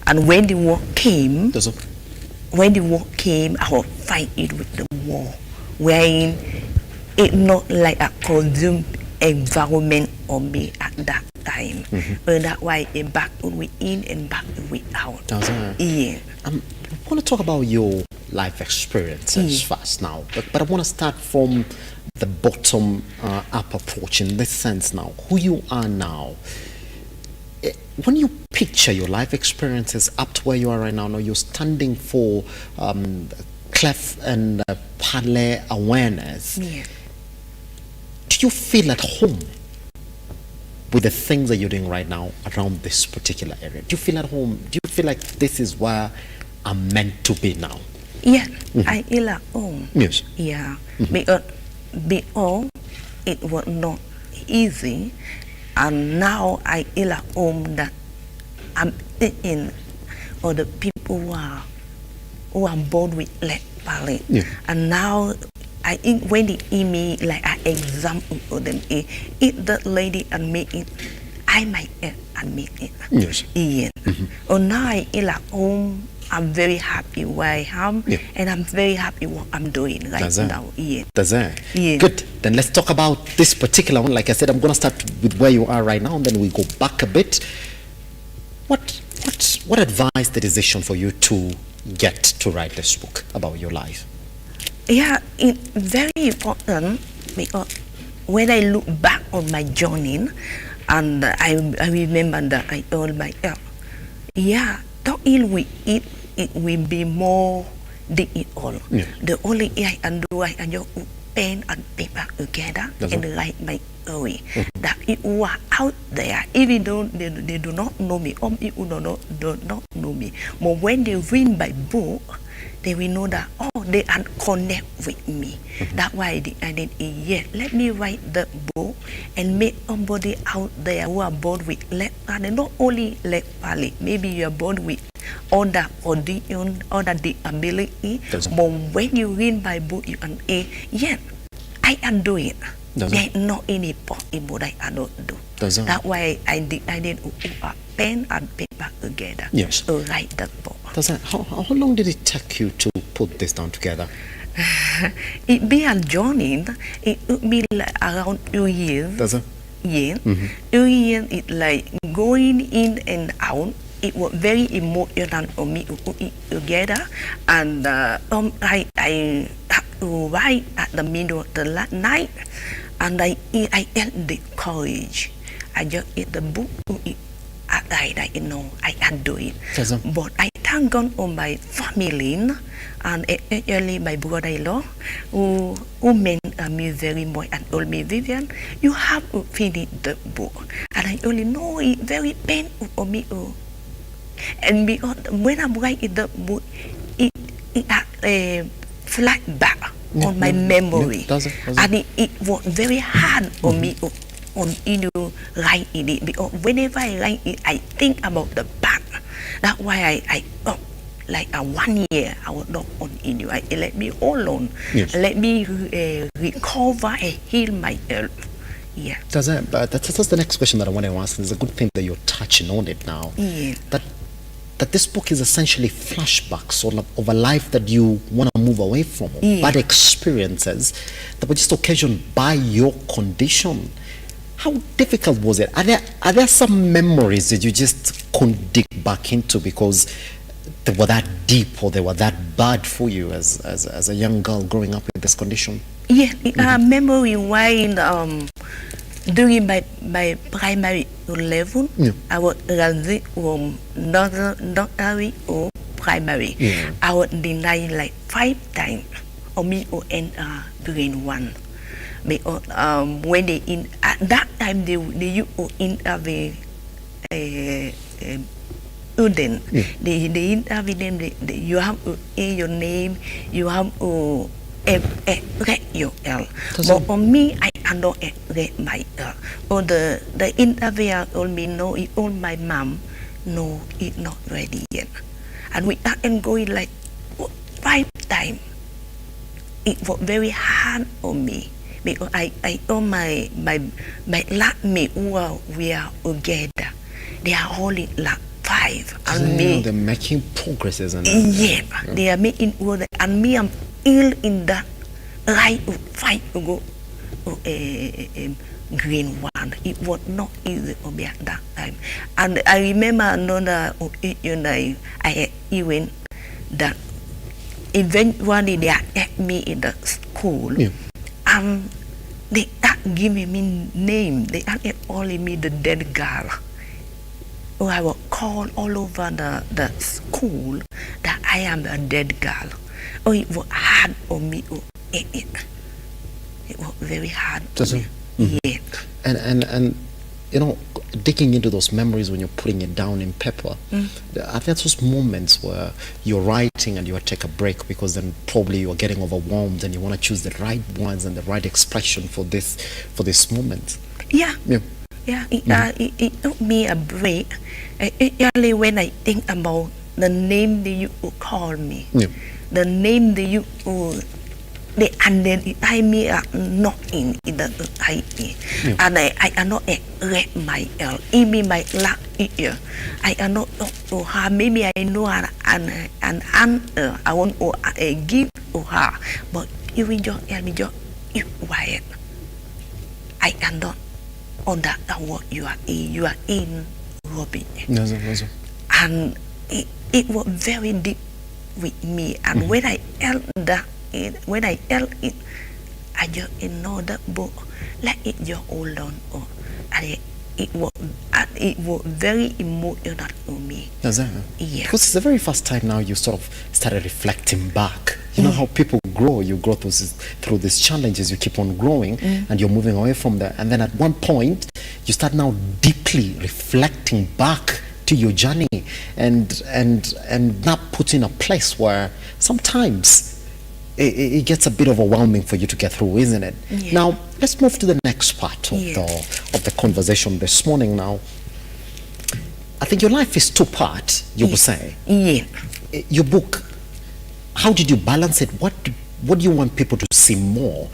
And when the war came, I will fight it with the war, wherein it not like a consumed environment on me at that time. That's why it back within and back without. Yeah. I want to talk about your life experiences first now, but I want to start from the bottom up approach in this sense now. Who you are now. When you picture your life experiences up to where you are right now, you're standing for Cleft and Palate awareness. Yeah. Do you feel at home with the things that you're doing right now around this particular area? Do you feel at home? Do you feel like this is where I'm meant to be now? Yeah, I feel at home. Yes. Yeah, because it was not easy, and now I feel at home that I'm in or the people who are born with Cleft Palate, and now I think when they give me like an example of them, if that lady admit it, I might admit it. Yes. Yeah. Now I feel at home. I'm very happy where I am, and I'm very happy what I'm doing right now. Yeah. Yeah. Good. Then let's talk about this particular one. Like I said, I'm going to start with where you are right now, and then we go back a bit. What advice the decision for you to get to write this book about your life? Yeah, it's very important because when I look back on my journey, and I remember that I told myself, don't ill with it. It will be more than it all. The only thing I can do, I can just pen and paper together and write my story. That it was out there, even though they do not know me, or people do not know me. But when they read my book, they will know that, they can connect with me. That's why I did, let me write the book and make somebody out there who are born with Cleft Palate, not only Cleft Palate, maybe you are born with other condition, other disability, but when you read my book, you can say, I can do it. There's not any possible that I cannot do. That's why I did put a pen and paper together to write that book. How long did it take you to put this down together? It be a journey. It took me like around 2 years. Yeah. 2 years, it's like going in and out. It was very emotional for me to put it together, and I had to write at the middle of the night, and I had the courage. I just get the book to it. I can do it. But I thank God for my family, and especially my brother-in-law, who meant me very much and told me, Vivian, you have to finish the book. And I only know it's very painful for me. And because when I'm writing the book, it had a flashback on my memory. And it was very hard for me to write it, because whenever I write it, I think about the past. That's why I like a 1 year I would not on it. I let me hold on, let me recover and heal myself. Yeah. That's the next question that I want to ask. It's a good thing that you're touching on it now. Yeah. That this book is essentially flashbacks of a life that you want to move away from, bad experiences that were just occasioned by your condition. How difficult was it? Are there some memories that you just couldn't dig back into because they were that deep or they were that bad for you as a young girl growing up with this condition? Yeah, memory while during my primary level, I was transit from nursery or primary. I was denied like 5 times for me to enter grade 1. Because when they at that time they used to interview students. They interview them. You have to say your name. You have to express yourself. But for me, I cannot express myself. Or the interviewer told me no. He told my mom, no, it's not ready yet. And we started going like 5 times. It was very hard for me. Because I told my classmates who we are together, they are only like 5. life. And me, they're making progresses. And yeah, they are making order. And me, I'm ill in that right fight to go green one. It was not easy for me at that time. And I remember another occasion I had even that eventually they asked me in the school. Yeah. They start giving me name. They are calling me the dead girl. Oh, I was called all over the school that I am a dead girl. Oh, it was hard for me. Oh, it was very hard for me. Yeah. And you know, digging into those memories when you're putting it down in paper, are there those moments where you're writing and you want to take a break because then probably you're getting overwhelmed and you want to choose the right words and the right expression for this moment? Yeah. It took me a break. Usually when I think about the name that you call me, the name that you they identify me as not in the society, and I cannot express myself. Even my last year, I cannot talk to her. Maybe I know an answer I want to give to her, but you will just tell me just keep quiet. I cannot understand what you are in. You are in Robbie. And it was very deep with me. And when I held that. When I tell it, I just know that book, let it just hold on. And it was very emotional to me. Does that? Yeah. Because it's the very first time now you sort of started reflecting back. You know how people grow. You grow through these challenges. You keep on growing, and you're moving away from that. And then at one point, you start now deeply reflecting back to your journey, and not put in a place where sometimes it gets a bit overwhelming for you to get through, isn't it? Yeah. Now, let's move to the next part of the conversation this morning now. I think your life is two-part, you would say. Yeah. Your book, how did you balance it? What do you want people to see more?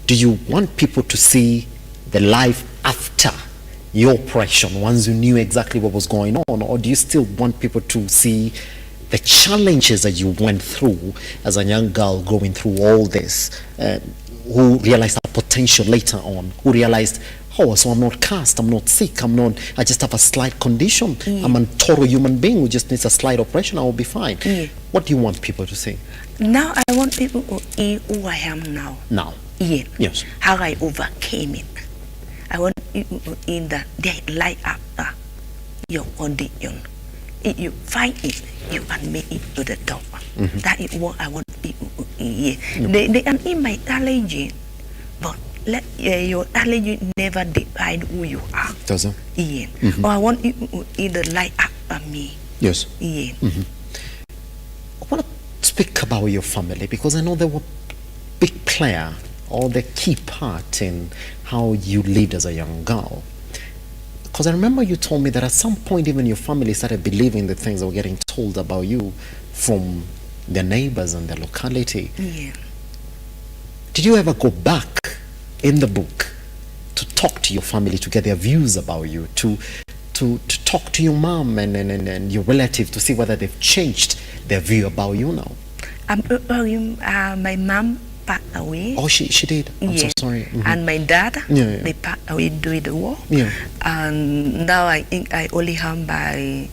Do you want people to see the life after your operation, once you knew exactly what was going on? Or do you still want people to see the challenges that you went through as a young girl going through all this, who realized her potential later on, who realized, oh, so I'm not cast, I'm not sick, I just have a slight condition. I'm a total human being who just needs a slight operation, I will be fine. What do you want people to see? Now I want people to see who I am now. Now? Yeah. Yes. How I overcame it. I want people to see that they light after your condition. If you fight it, you can make it to the top. That is what I want people to hear. They can in my challenge, but let your challenge never define who you are. Does it? Yeah. Or I want people to hear the light after me. Yes. Yeah. I want to speak about your family, because I know they were big player or the key part in how you lived as a young girl. Because I remember you told me that at some point even your family started believing the things that were getting told about you from their neighbors and their locality. Yeah. Did you ever go back in the book to talk to your family, to get their views about you, to talk to your mom and your relative to see whether they've changed their view about you now? My mom passed away. Oh, she did? I'm so sorry. And my dad, they passed away during the war. Yeah. And now I think I only have my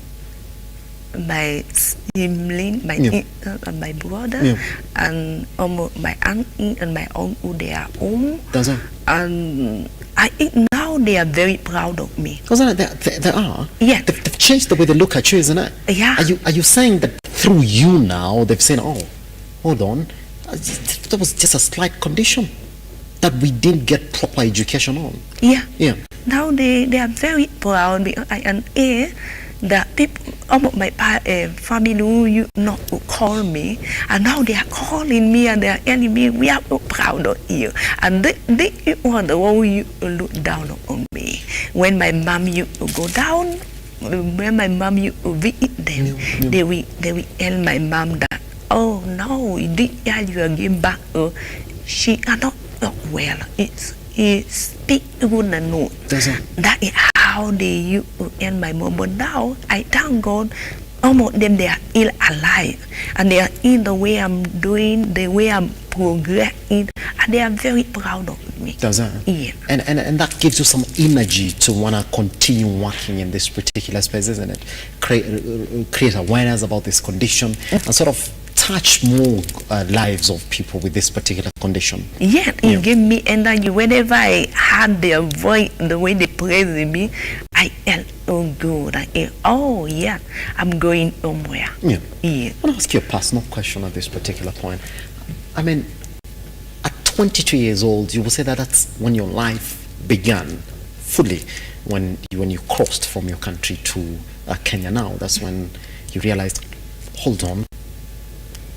sibling, my aunt and my brother, and my auntie and my uncle, they are home. That's it. And I think now they are very proud of me. Because they are? Yeah. They've changed the way they look at you, isn't it? Yeah. Are you saying that through you now, they've said, oh, hold on, that was just a slight condition that we didn't get proper education on? Yeah. Yeah. Now they are very proud because I am that people, my family who you not to call me, and now they are calling me and they are telling me we are so proud of you. And they were the one who look down on me. When my mom used to go down, when my mom used to visit them, they will tell my mom that, oh no, this child you are giving back, she cannot talk well. It's speak good and no. That is how how they used to end my mom. But now, I thank God, almost them, they are still alive. And they are in the way I'm doing, the way I'm progressing, and they are very proud of me. Does that? Yeah. And that gives you some energy to want to continue working in this particular space, isn't it? Create awareness about this condition and sort of touch more lives of people with this particular condition. Yeah, it gave me energy. Whenever I had their voice, the way they praise me, I felt so good. I felt, oh yeah, I'm going somewhere. Yeah. Yeah. I want to ask you a personal question at this particular point. I mean, at 22 years old, you will say that that's when your life began fully, when you crossed from your country to Kenya now. That's when you realized, hold on,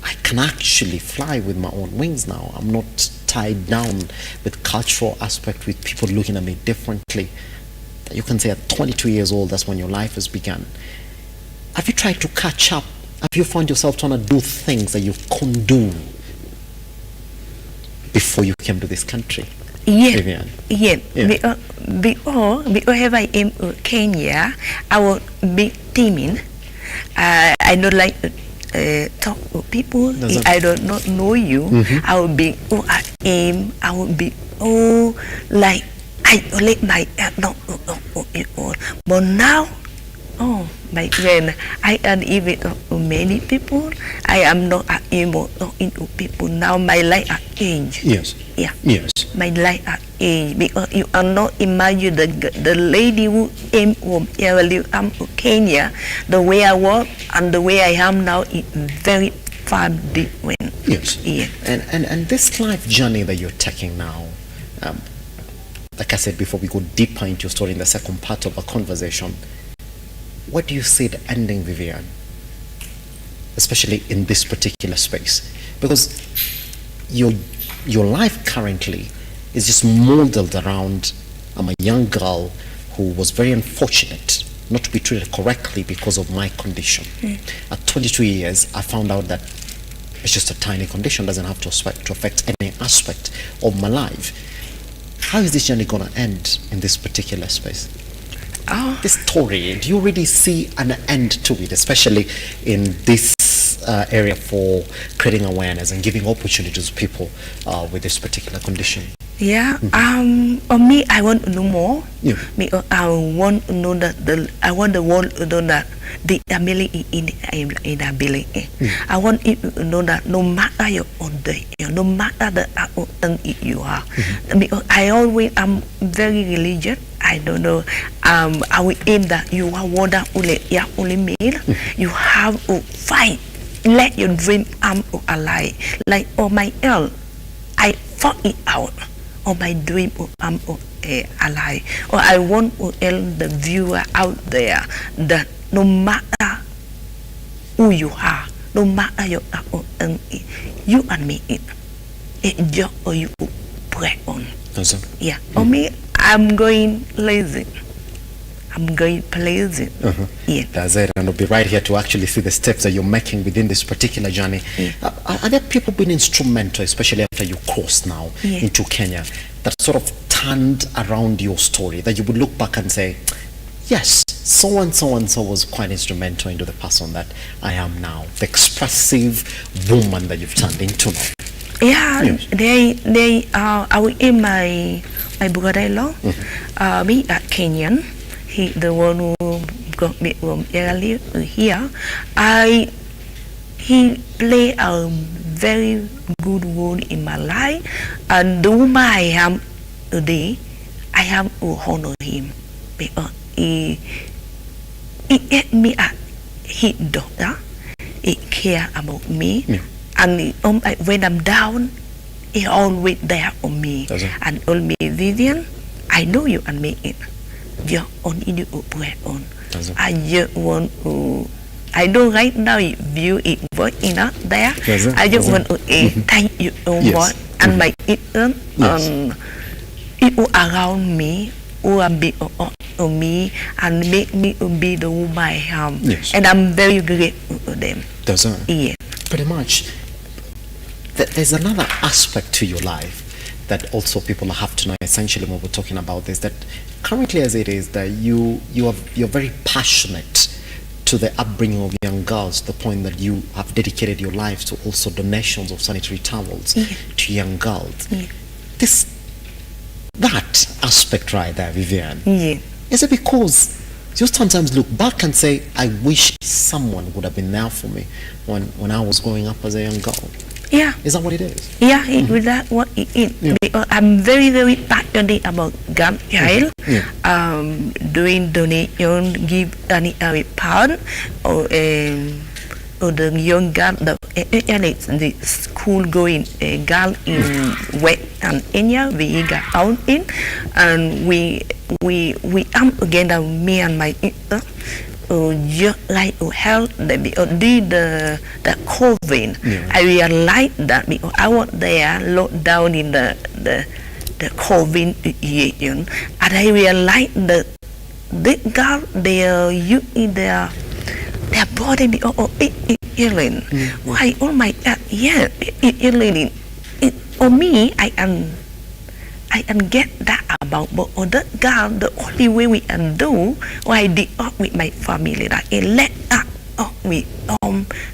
I can actually fly with my own wings now. I'm not tied down with cultural aspect, with people looking at me differently. You can say at 22 years old, that's when your life has begun. Have you tried to catch up? Have you found yourself trying to do things that you couldn't do before you came to this country? Yeah, Vivian? yeah. Before I came to Kenya, I was big timid. I don't like talk to people. If I do not know you, I will be, I am. I will be, like, I let my not people. But now, my friend, I am even many people. I am not able to talk into people. Now my life has changed. Yes. Yeah. Yes. My life has changed because you are not imagine the lady who came from Kenya, the way I was and the way I am now is very far different. Yes. Yeah. And this life journey that you're taking now, like I said before, we go deeper into your story in the second part of our conversation. What do you see the ending, Vivian? Especially in this particular space, because your life currently is just molded around I'm a young girl who was very unfortunate not to be treated correctly because of my condition. At 22 years, I found out that it's just a tiny condition, doesn't have to affect any aspect of my life. How is this journey going to end in this particular space? This story, do you really see an end to it, especially in this area for creating awareness and giving opportunities to people with this particular condition? Yeah. For me, I want to know more. Yeah. Because I want to know that I want the world to know that the ability in ability. I want it to know that no matter your day, no matter the thing you are, because I always am very religious. I don't know. I will aim that you are only male. You have to fight. Let your dream come alive. Like my health, I fought it out. Or my dream come alive. Or I want to tell the viewer out there that no matter who you are, no matter your you and me it just or you pray on. Yeah. For me, I'm going lazy. I'm going places. Yeah. That's it, and we'll be right here to actually see the steps that you're making within this particular journey. Are there people being instrumental, especially after you crossed now into Kenya, that sort of turned around your story, that you would look back and say, yes, so and so was quite instrumental into the person that I am now, the expressive woman that you've turned into now? Yeah, yes. They I will in my brother-in-law, me a Kenyan. He the one who got me from earlier here. He played a very good role in my life, and the woman I am today, I have to honor him because he gave me his daughter. He care about me, and when I'm down, he always there for me. And told me, Vivian, I know you can make it. Just only you pray on. I just want to. I know right now view it working out there. I just want to thank you so much and my people around me who are big on me and make me be the woman I am. And I'm very grateful to them. Yeah. Pretty much. There's another aspect to your life that also people have to know, essentially when we're talking about this, that currently as it is, that you're very passionate to the upbringing of young girls, to the point that you have dedicated your life to also donations of sanitary towels to young girls. That aspect right there, Vivian, is it because you sometimes look back and say, I wish someone would have been there for me when I was growing up as a young girl? Yeah. Is that what it is? Yeah, that's what it is. Yeah. Because I'm very, very passionate about grandchild. Doing donation, give any part, or the young girl, the school going girl in West and Kenya, we got out in, and we together, me and my sister, just like to help them because did the COVID. I realized that because I was there locked down in the COVID situation, and I realized that this girl, they using their body because of healing. Why? Oh my God! Yeah, healing. For me, I can get that about, but other girl, the only way we can do, what I did up with my family, that I let up with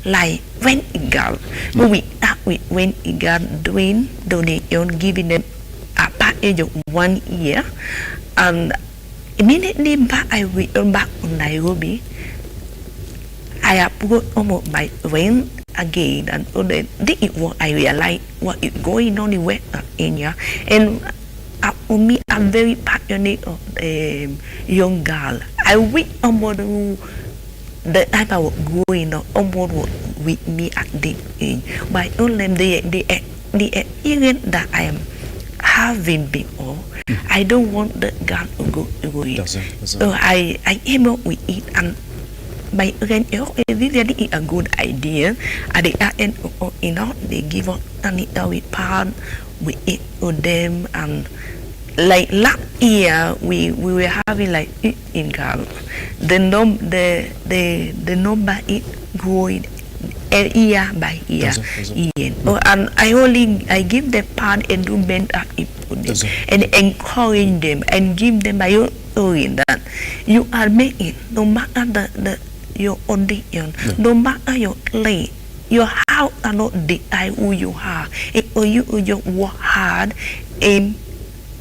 like when a girl, we up with when a girl doing donation, giving them a package of 1 year, and immediately back I returned back to Nairobi. I have put almost my rent again, and this is what I realized what is going on in West Kenya. And for me, I'm very passionate of young girl. I wish someone the time I was growing up, someone was with me at this age. But I told them the experience that I am having before, I don't want the girl to go away. So I came up with it, and my friend, this is a good idea. At the end, they give us sanitary pad, we eat with them, and like last year we were having like 15 girls. The number is growing year by year. And I give them pad and do mental input and encourage them and give them my own story that you are making, no matter your audition, no matter your play, your house cannot decide who you are. If you work hard and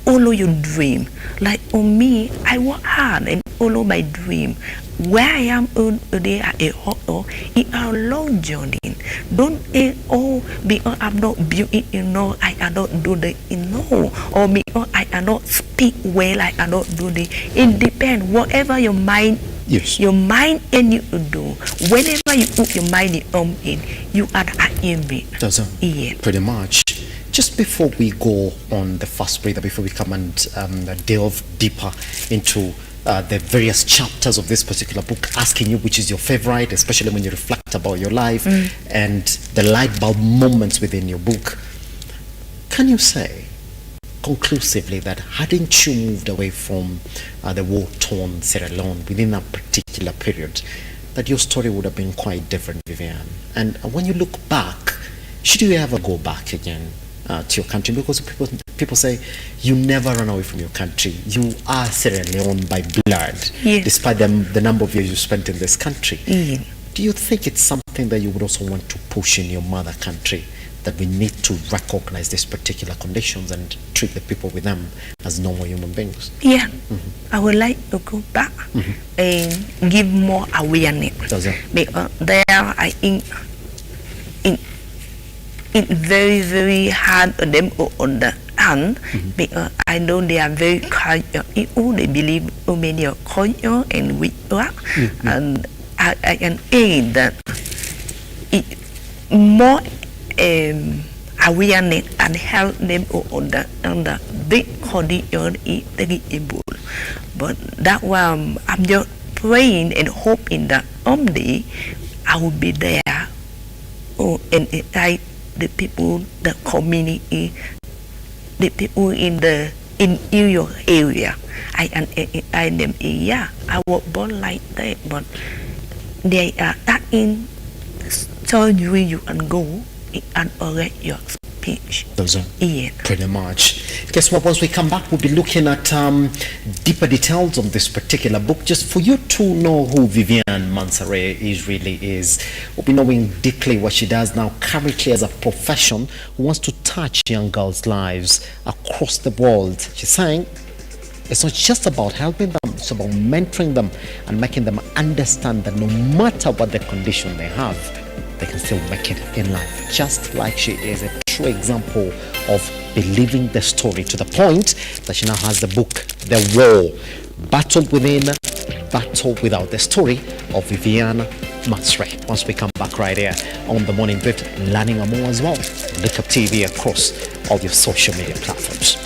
follow your dream. Like for me, I work hard and follow my dream. Where I am today at a hotel, it's a long journey. Don't say, because I'm not built it, I cannot do that, or because I cannot speak well, I cannot do this. It depends. Whatever your mind, your mind and you do. Whenever you put your mind in, you are achieving. Pretty much. Just before we go on the first break, before we come and delve deeper into the various chapters of this particular book, asking you which is your favorite, especially when you reflect about your life and the light bulb moments within your book, can you say conclusively that hadn't you moved away from the war-torn Sierra Leone within that particular period, that your story would have been quite different, Vivian? And when you look back, should you ever go back again to your country? Because people say you never run away from your country. You are Sierra Leone by blood, despite the number of years you spent in this country. Do you think it's something that you would also want to push in your mother country, that we need to recognize these particular conditions and treat the people with them as normal human beings? I would like to go back and give more awareness. Because there, I think it's very, very hard for them to understand, because I know they are very cultural people. They believe so many of culture and witchcraft, and I can say that more awareness and help them to understand that this condition is terrible. But that one, I'm just praying and hoping that someday I will be there, and the people, the community, the people in your area. I them, I was born like that, but they are in surgery you can go and correct your pitch. Those are Yeah. pretty much. Guess what? Once we come back, we'll be looking at deeper details on this particular book, just for you to know who Viviane Mansare really is. We'll be knowing deeply what she does now currently as a profession who wants to touch young girls' lives across the world. She's saying it's not just about helping them, it's about mentoring them and making them understand that no matter what the condition they have, they can still make it in life. Just like she is a true example of believing the story, to the point that she now has the book, The War, Battle Within, Battle Without, the story of Viviane Mansare. Once we come back right here on The Morning Drift, learning more as well. Lookuptv across all your social media platforms.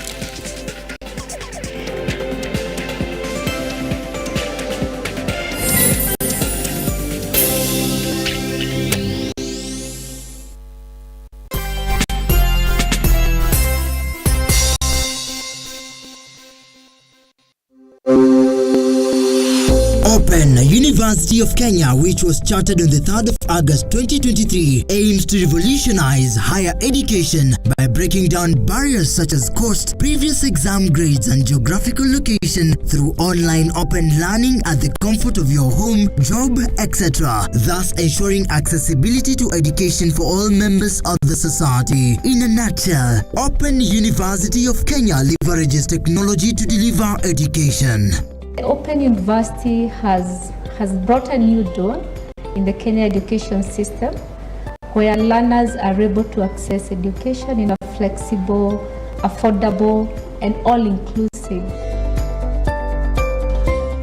University of Kenya, which was chartered on the 3rd of August 2023, aims to revolutionize higher education by breaking down barriers such as cost, previous exam grades, and geographical location through online open learning at the comfort of your home, job, etc., thus ensuring accessibility to education for all members of the society. In a nutshell, Open University of Kenya leverages technology to deliver education. Open University has brought a new dawn in the Kenya education system, where learners are able to access education in a flexible, affordable, and all-inclusive.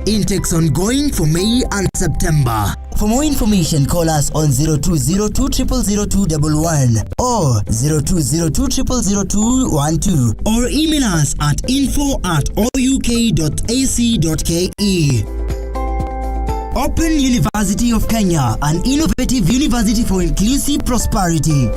Intakes ongoing for May and September. For more information, call us on 0202000211 or 0202000212 or email us at info@ouk.ac.ke. Open University of Kenya, an innovative university for inclusive prosperity.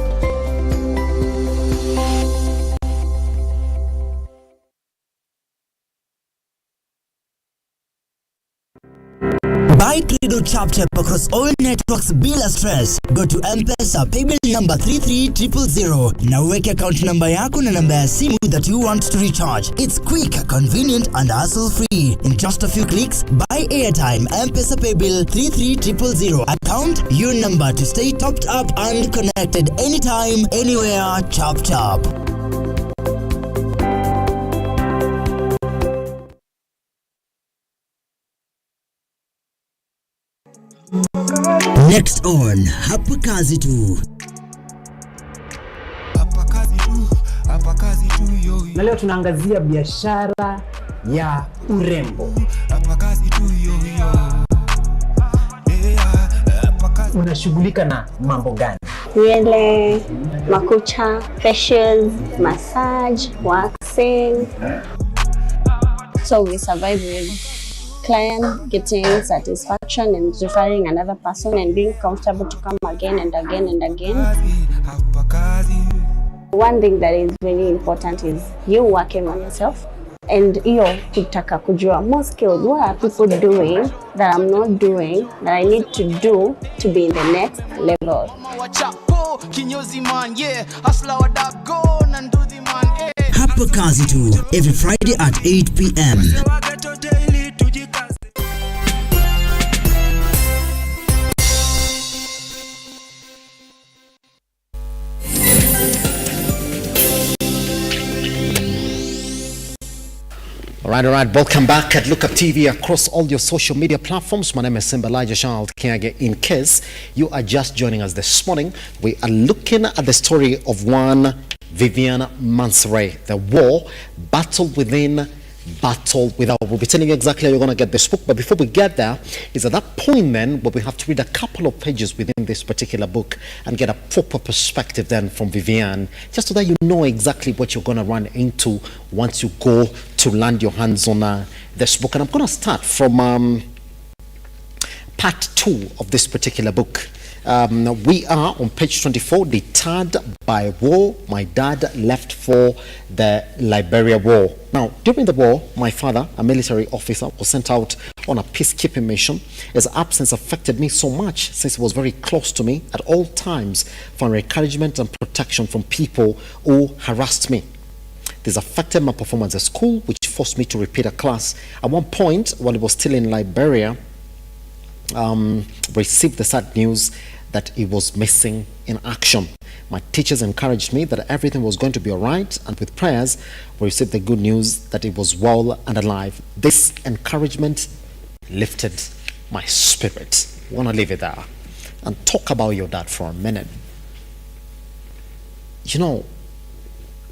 Buy Credo chapter across all networks bila stress. Go to M-Pesa paybill number 33000. Na uweke account number yako na namba ya simu that you want to recharge. It's quick, convenient, and hassle-free. In just a few clicks, buy airtime, M-Pesa paybill 33000. Account your number to stay topped up and connected anytime, anywhere. Chop chop. Next on Hapa Kazi Tu. Na leo tunaangazia biashara ya urembo. Unashughulika na mambo gani? Nywele, makucha, facials, massage, waxing. So we survive with client getting satisfaction and referring another person and being comfortable to come again and again and again. One thing that is very important is you working on yourself and you kutaka kujua more skilled. What are people doing that I'm not doing that I need to do to be in the next level? Hapa Kazi Tu, every Friday at 8 p.m. All right, welcome back at Lookuptv across all your social media platforms. My name is Simba Kiage. In case you are just joining us this morning, we are looking at the story of one Viviane Mansare, The War, Battle Within, Battle Without. We'll be telling you exactly how you're going to get this book, but before we get there, is at that point then where we have to read a couple of pages within this particular book and get a proper perspective then from Viviane, just so that you know exactly what you're going to run into once you go to land your hands on this book. And I'm going to start from part 2 of this particular book. We are on page 24, deterred by war. My dad left for the Liberia War. Now, during the war, my father, a military officer, was sent out on a peacekeeping mission. His absence affected me so much since he was very close to me at all times for encouragement and protection. protection from people who harassed me. This affected my performance at school, which forced me to repeat a class. At one point, when I was still in Liberia, received the sad news that he was missing in action. My teachers encouraged me that everything was going to be all right, and with prayers, we received the good news that he was well and alive. This encouragement lifted my spirit. I want to leave it there and talk about your dad for a minute. You know,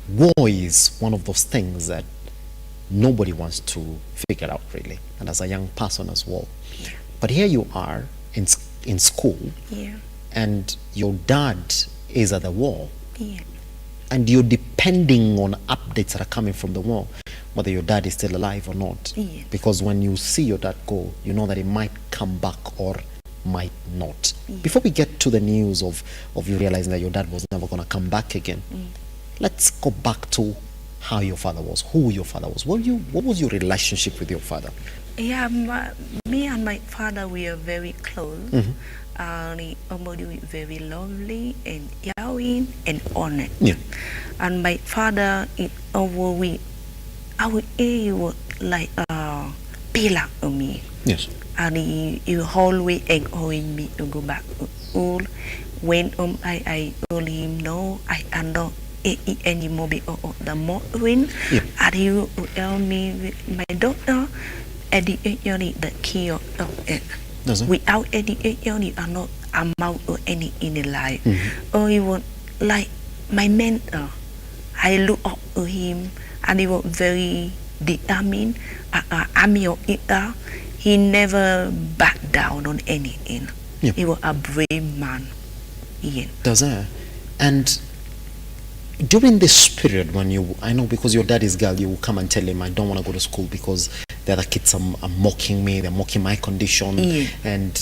war is one of those things that nobody wants to figure out, really, and as a young person as well. But here you are in school, Yeah. and your dad is at the war, Yeah. and you're depending on updates that are coming from the war, whether your dad is still alive or not. Yeah. Because when you see your dad go, you know that he might come back or might not. Before we get to the news of you realizing that your dad was never going to come back again, let's go back to how your father was, who your father was. What was your relationship with your father? Yeah, me and my father, we are very close. He was very lovely and caring and honest. Yeah. And my father, our he was like a pillar of me. Yes. And he always encouraged me to go back to school. When I told him no, I cannot eat anymore because of the morphine. Yeah. And he would tell me, my doctor, education is the key of it. Does it? Without education, you are not amount of anything in life. Or he was like my mentor. I look up to him, and he was very determined. Army of Ita. He never backed down on anything. Yeah. He was a brave man. Yeah. Does it? And during this period when I know because your dad is girl, you will come and tell him, I don't want to go to school because the other kids are mocking me, they're mocking my condition. Yeah. And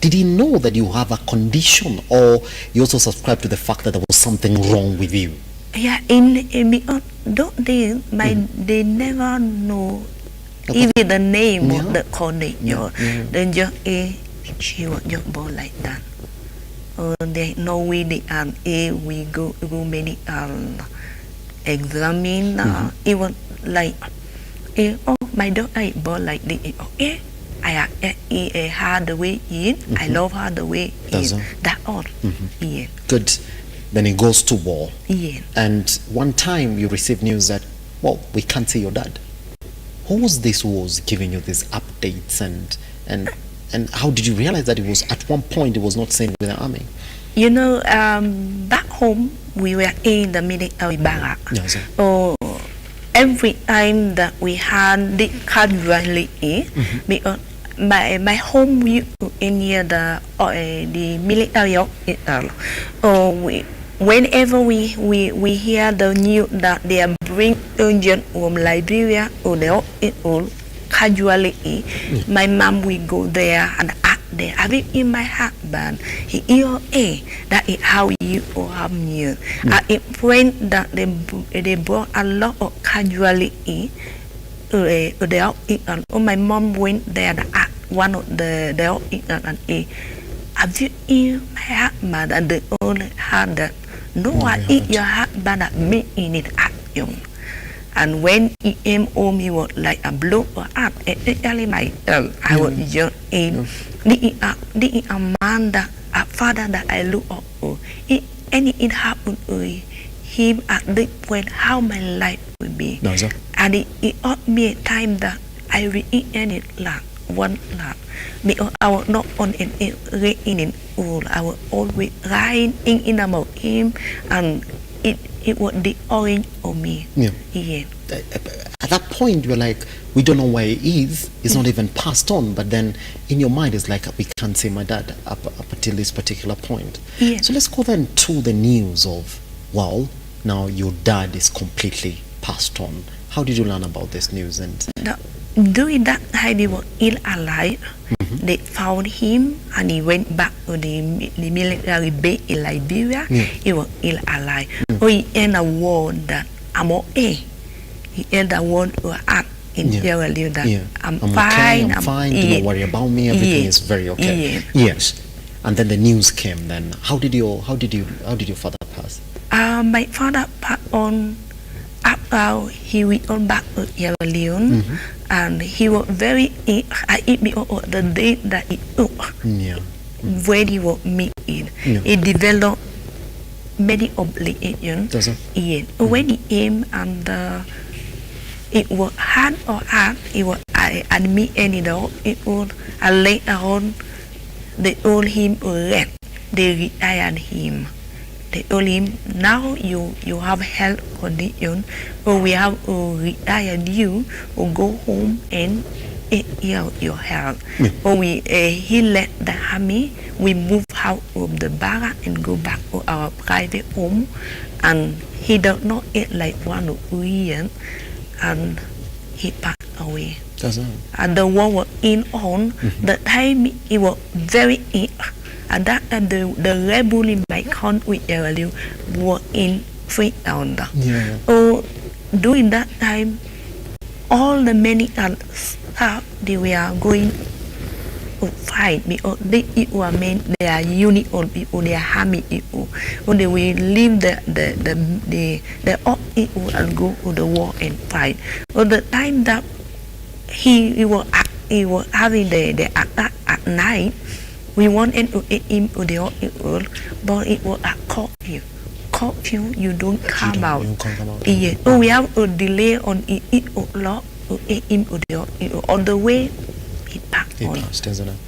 did he know that you have a condition, or you also subscribe to the fact that there was something wrong with you? Yeah, they never know even the name of the condition. Then just she was just born like that. They know we go many examine. It was like, my daughter is born like this. Okay, I had the way in. I love her the way in. That all. Yeah. Good. Then he goes to war. Yeah. And one time you received news that, well, we can't see your dad. Who was this who was giving you these updates, and how did you realize that it was at one point it was not seen with the army? You know, back home we were in the military barrack. Yes, every time that we had the casualty, because my home in near the military hospital. Whenever we hear the news that they are bringing agents from Liberia or the hospital casualty, my mom will go there and ask there. Have you in my husband? He that is how you have news. It went that they brought a lot of casualty. The hospital. My mom went there and asked one of the hospital and have you in my husband? And they only had that. No, I eat your husband at me in it action. And when he came home, he was like a blow or up. Especially myself, I was just in. This is a man that, a father that I look up to. Anything happened to him at this point, how my life will be. No, sir. And it taught me a time that I will eat any lack, one lack. Because I was not on an in all. I was always writing about him, and it was the orange of me. Yeah. At that point, you're like, we don't know where he is. He's not even passed on. But then in your mind, it's like, we can't see my dad up until this particular point. Yeah. So let's go then to the news of, well, now your dad is completely passed on. How did you learn about this news? And during that time, he was ill alive. They found him, and he went back to the military base in Liberia. He was ill alive. He ended a war that I'm okay. He ended a war to act in Sierra Leone that I'm fine. Okay, I'm fine. Do not worry about me. Everything is very okay. Yes. and then the news came. Then how did your father pass? My father passed on after he went on back to Sierra Leone, and he was very ill. I eat me the day that he took. When he was meeting, he developed many obligations. When he came and it was hard or hard, it was I admit any dog. It was later on they told him they retired him. They told him, now you have health condition, or we have retired you, or go home and take care of your health. Or he left the army, we moved out of the barrack and go back to our private home, and he does not eat like 1 or 2 years, and he passed away. And the war was on, the time he was very ill. And that time the rebel in my country were in freedom. During that time, all the medical staff, they were going to fight because they were men, they are unit or people, they are army people. Or they will leave the old people and go to the war and fight. But the time that he was having the attack at night, we wanted to eat him to the hospital, but it was a curfew. You don't come out. So we have a delay on it o'clock to eat him to the hospital. On the way, he passed on.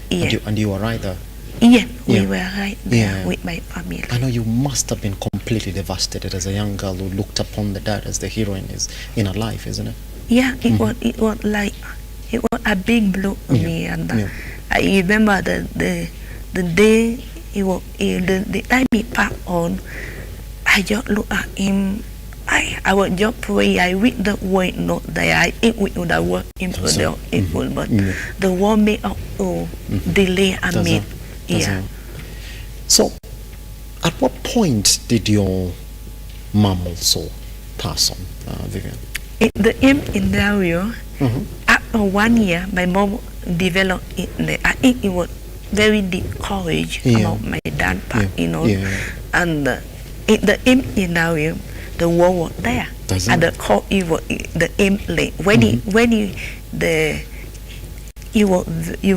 And you were right there? We were right there with my family. I know you must have been completely devastated as a young girl who looked upon the dad as the heroine in her life, isn't it? It was like, it was a big blow to me. And I remember the day the time he passed on, I just look at him. I was just pray. I read the word not there. I think we would have worked him for the people, but the war made up delay and me. So, at what point did your mom also pass on, Vivian? The aim in the area. After 1 year, my mom developed it. I think it was very deep courage about my dad, and the aim in the area, the war was there, and the core the aim late. When you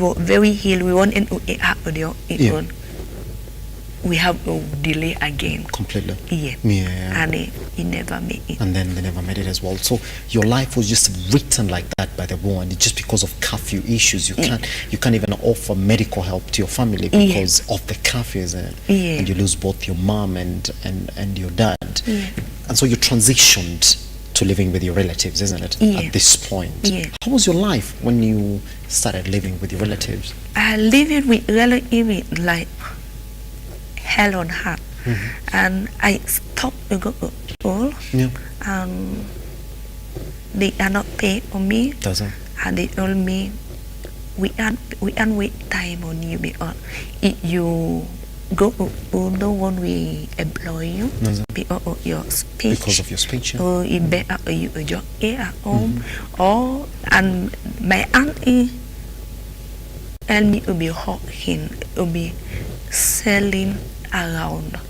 were very healed, we wanted to eat up the we have to delay again. Completely. And he never made it. And then they never made it as well. So your life was just written like that by the war, and just because of curfew issues, you can't even offer medical help to your family because of the curfews, and you lose both your mom and your dad. And so you transitioned to living with your relatives, isn't it? At this point. How was your life when you started living with your relatives? Living with relatives like hell on earth. And I stopped to go to school, and they are not paying for me. And they told me, we can't wait time on you because if you go to school, no one will employ you because of your speech. Because of your speech, or it better you just stay at home. And my auntie told me to be hawking, to be selling around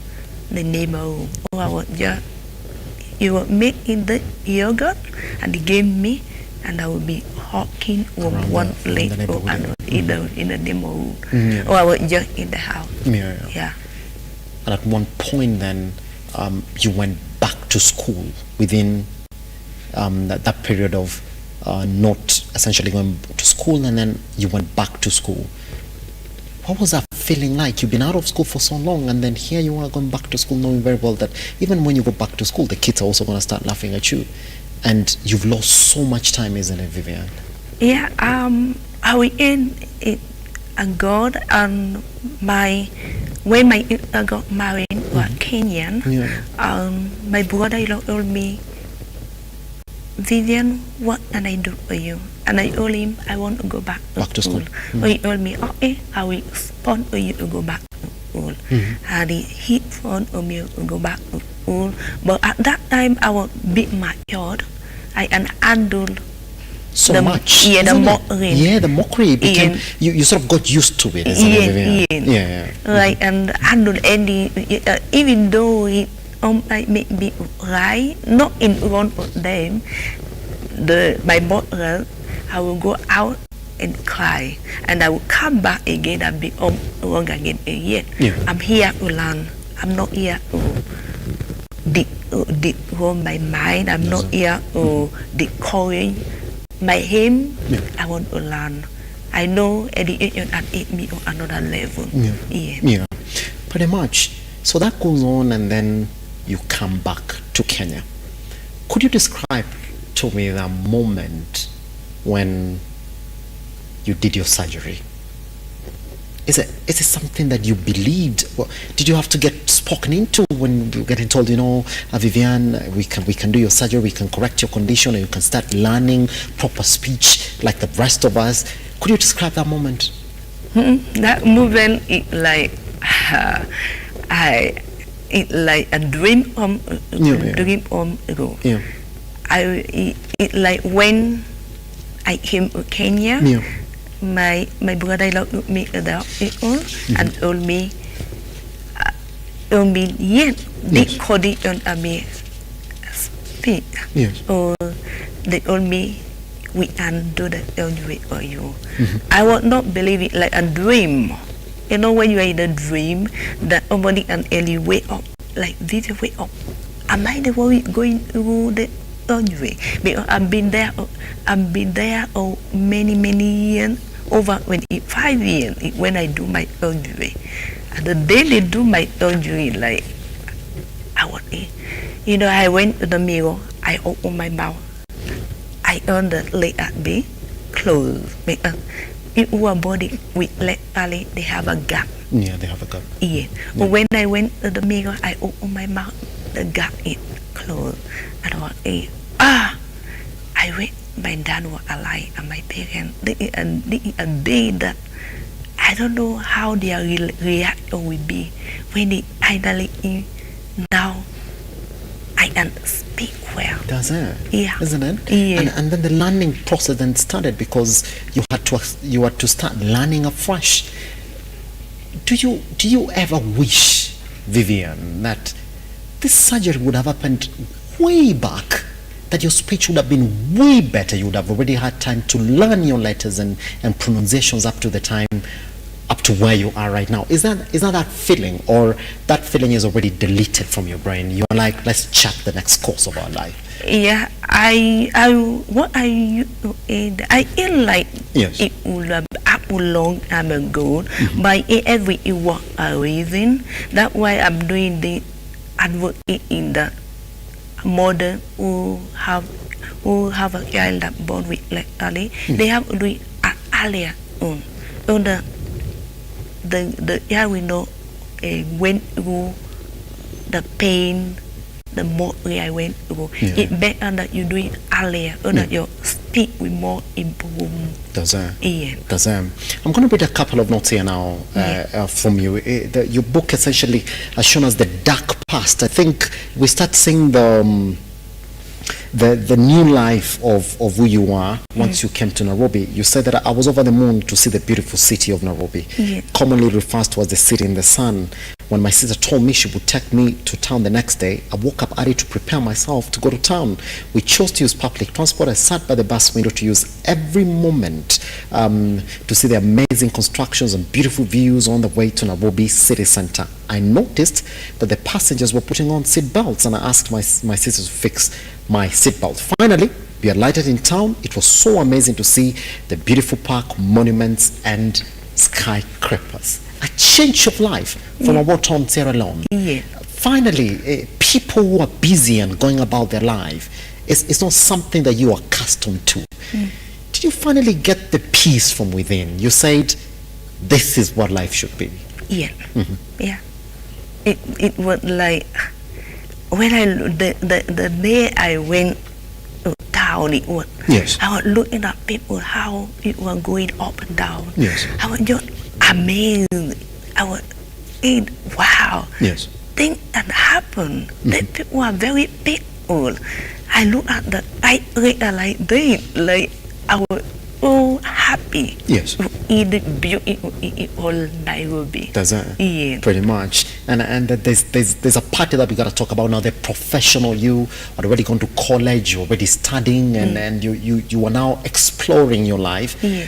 the neighborhood. Or I was just, you were making the yogurt and they gave me, and I would be hawking from one leg to another in the neighborhood. Or I was just in the house. And at one point then, you went back to school within that period of not essentially going to school, and then you went back to school. What was that feeling like? You've been out of school for so long, and then here you are going back to school, knowing very well that even when you go back to school, the kids are also going to start laughing at you. And you've lost so much time, isn't it, Vivian? I will end it, and God, and when my sister got married, was Kenyan, my brother-in-law told me, Vivian, what can I do for you? And I told him, I want to go back to school. So he told me, okay, I will sponsor you to go back to school. And he sponsored me to go back to school. But at that time, I was a bit matured. I can handle so much. Yeah, the isn't it? mockery. Yeah, the mockery became, you sort of got used to it, isn't it? Yeah. Like, and handle any, even though it make me right, not in front of them, my mother, I will go out and cry, and I will come back again and be wrong again. I'm here to learn. I'm not here to wrong my mind. I'm not here to discourage my him. I want to learn. I know education at me on another level. Yeah, pretty much. So that goes on, and then you come back to Kenya. Could you describe to me the moment when you did your surgery? Is it something that you believed? Well, did you have to get spoken into when you were getting told, Vivian, we can do your surgery, we can correct your condition, and you can start learning proper speech like the rest of us? Could you describe that moment? That moment, it like it like a dream ago. It like when I came to Kenya. My brother looked me about it all and told me they called it on me speak. Or they told me we can do the surgery for you. I would not believe it, like a dream. When you are in a dream, that somebody can tell you wake up, like this, wake up. Am I the one going through the surgery? Because I've been there many years. Over 25 years when I do my surgery. And the day they do my surgery, like I went to the mirror, I opened my mouth, I earned the leg at me closed. Because in our body with leg palate, they have a gap. Yeah, they have a gap. But when I went to the mirror, I opened my mouth, the gap is closed. And I was I went. My dad was alive and my parents, they a day that I don't know how their reaction will be when they finally now I can speak well. Does it? Yeah. Isn't it? Yeah. And then the learning process then started because you had to start learning afresh. Do you ever wish, Vivian, that this surgery would have happened way back? That your speech would have been way better. You would have already had time to learn your letters and pronunciations up to the time, up to where you are right now. Is that feeling, or that feeling is already deleted from your brain? You're like, let's chart the next course of our life. Yeah, I feel like it would have happened long time ago, but every was a reason. That's why I'm doing the advocate in the mother who have a child that born with leg palate. They have to do it earlier on. So the child will know went through the pain, the mockery I went through. It's better that you do it earlier so that your speech will more improve. Does I'm going to read a couple of notes here now from you. Your book essentially has shown us the dark past. I think we start seeing the new life of who you are once you came to Nairobi. You said that I was over the moon to see the beautiful city of Nairobi. Commonly referred to as the city in the sun. When my sister told me she would take me to town the next day, I woke up early to prepare myself to go to town. We chose to use public transport. I sat by the bus window to use every moment to see the amazing constructions and beautiful views on the way to Nairobi city center. I noticed that the passengers were putting on seat belts, and I asked my sister to fix my seat belt. Finally, we alighted in town. It was so amazing to see the beautiful park, monuments, and skyscrapers. A change of life from our town, Sierra Leone. Finally, people who are busy and going about their life, it's not something that you are accustomed to. Did you finally get the peace from within? You said, this is what life should be. Yeah. It was like when the day I went to town, it was I was looking at people how it was going up and down. I was just amazed. I was wow. Things that happened. That people were very peaceful. I look at the like this, like I happy. Yes. In the beauty all Nairobi. Does that? Yeah. Pretty much. And there's a part that we got to talk about now. The professional, you are already gone to college, you're already studying, and you are now exploring your life. Yeah.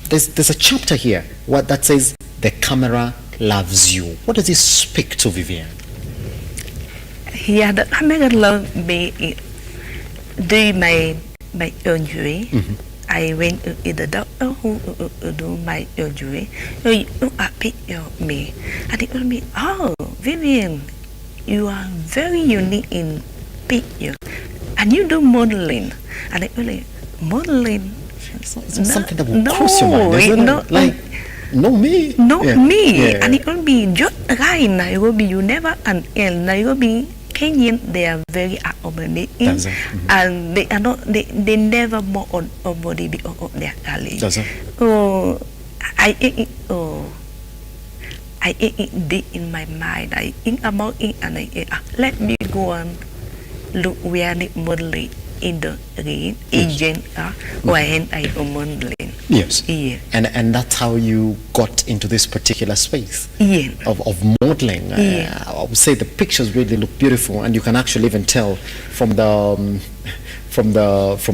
There's a chapter here that says the camera loves you. What does it speak to, Vivian? Yeah, the camera love me. Do my surgery. I went to the doctor who do my surgery. So you picture me. And they told me, oh, Vivian, you are very unique in picture. And you do modeling. And they told me, modeling? Something that will cross your mind, isn't it? Like, no me. Not me. Yeah. And it will be just right in Nairobi. You never, and in Nairobi, Kenyan, they are very accommodating, and they are not. They never mock on body because of their color. Oh, I ate it deep in my mind. I think about it, and let me go and look where the modeling in the agent when I am modeling. Yes. Yeah. And that's how you got into this particular space. Yeah. Of modeling. Yeah. I would say the pictures really look beautiful, and you can actually even tell from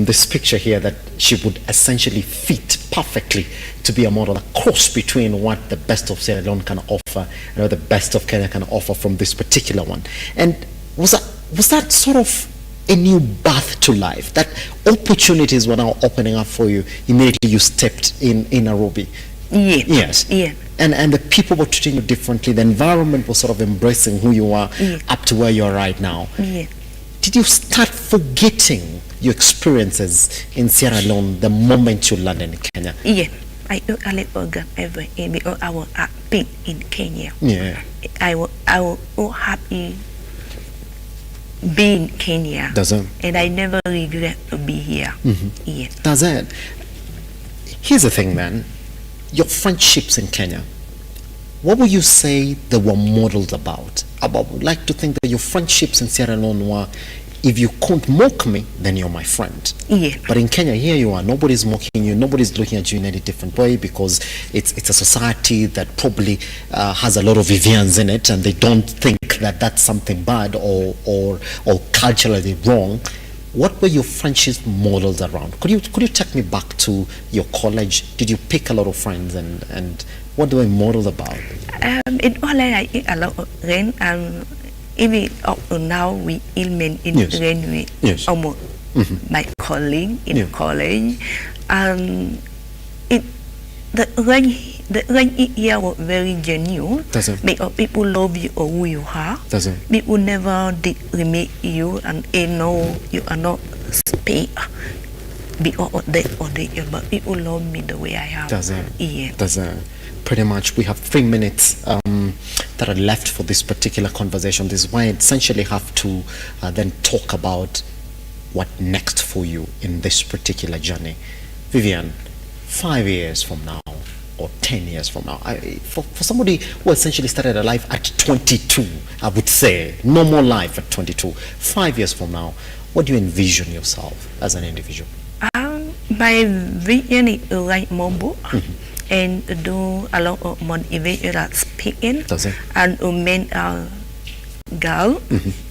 this picture here that she would essentially fit perfectly to be a model, a cross between what the best of Sierra Leone can offer and what the best of Kenya can offer from this particular one. And was that sort of a new birth to life, that opportunities were now opening up for you? Immediately you stepped in Nairobi. Yeah. Yes. Yeah. And the people were treating you differently. The environment was sort of embracing who you are up to where you are right now. Yeah. Did you start forgetting your experiences in Sierra Leone the moment you landed in Kenya? Yeah. I forgot everything because I was happy in Kenya. Yeah. I was happy being in Kenya. Does it? And I never regret to be here. Yeah. Does it? Here's the thing then. Your friendships in Kenya, what would you say they were modeled about? I would like to think that your friendships in Sierra Leone were, if you can't mock me, then you're my friend. Yeah. But in Kenya, here you are. Nobody's mocking you. Nobody's looking at you in any different way, because it's a society that probably has a lot of Vivians in it, and they don't think that that's something bad or culturally wrong. What were your friendships modeled around? Could you take me back to your college? Did you pick a lot of friends, and what do I model about? In college, I eat a lot of rain, and even up to now, we remain in rain with almost my colleague in college. And the rain here was very genuine. Because people love you or who you are. People never discriminate you, and they know you are not speak because of that or that, but people love me the way I am. Yeah. Pretty much, we have 3 minutes that are left for this particular conversation. This is why I essentially have to then talk about what next for you in this particular journey. Vivian, 5 years from now, or 10 years from now, for somebody who essentially started a life at 22, I would say, no more life at 22, 5 years from now, what do you envision yourself as an individual? My vision is to write more books and do a lot of motivational speaking and women girl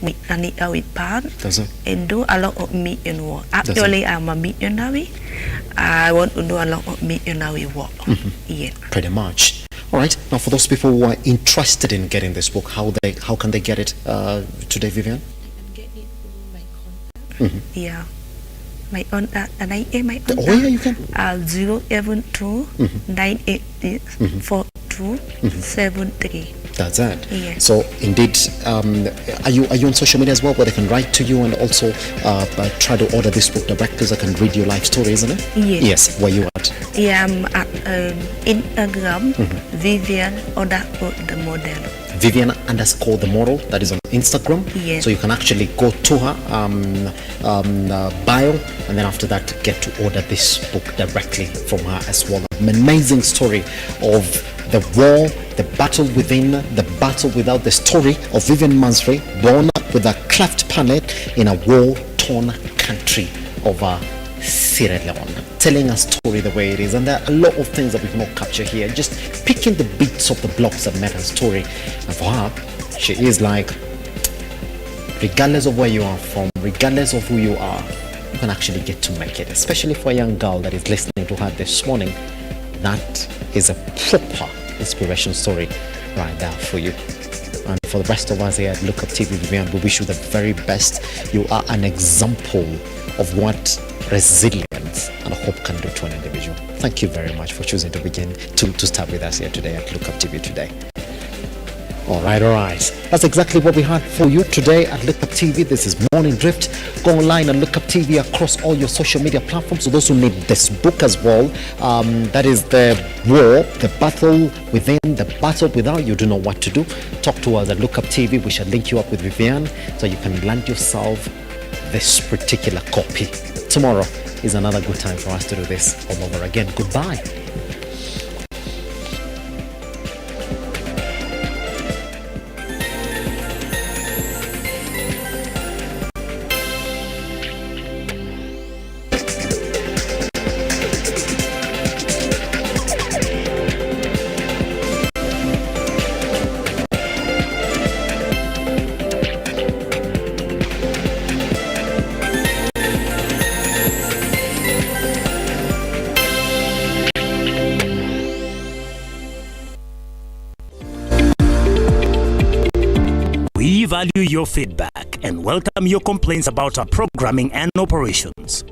with with part and do a lot of mission work. Actually, I'm a missionary. I want to do a lot of missionary work. Yeah. Pretty much. All right. Now, for those people who are interested in getting this book, how can they get it today, Vivian? I can get it through my contact. Yeah. My contact, and I my contact. Oh yeah, you can. 072 986 4273. That's it. Yeah. So indeed, are you on social media as well, where they can write to you and also try to order this book directly so I can read your life story, isn't it? Yes. Yes. Where you at? Yeah, I'm at Instagram, Vivian the model. Vivian _ the model, that is on Instagram. Yes. So you can actually go to her bio, and then after that get to order this book directly from her as well. An amazing story of the war, the battle within, the battle without, the story of Vivian Mansry, born with a cleft palate in a war-torn country of Sierra Leone, telling a story the way it is. And there are a lot of things that we cannot capture here, just picking the bits of the blocks that made her story. And for her, she is like, regardless of where you are from, regardless of who you are, you can actually get to make it. Especially for a young girl that is listening to her this morning, that is a proper inspiration story right there for you. And for the rest of us here at Lookuptv, Vivian, we wish you the very best. You are an example of what resilience and hope can do to an individual. Thank you very much for choosing to begin to start with us here today at Lookuptv today. All right. That's exactly what we had for you today at Lookuptv. This is Morning Drift. Go online and Lookuptv across all your social media platforms. So those who need this book as well, that is the war, the battle within, the battle without. You do know what to do. Talk to us at Lookuptv. We shall link you up with Vivian so you can land yourself this particular copy. Tomorrow is another good time for us to do this all over again. Goodbye. We value your feedback and welcome your complaints about our programming and operations.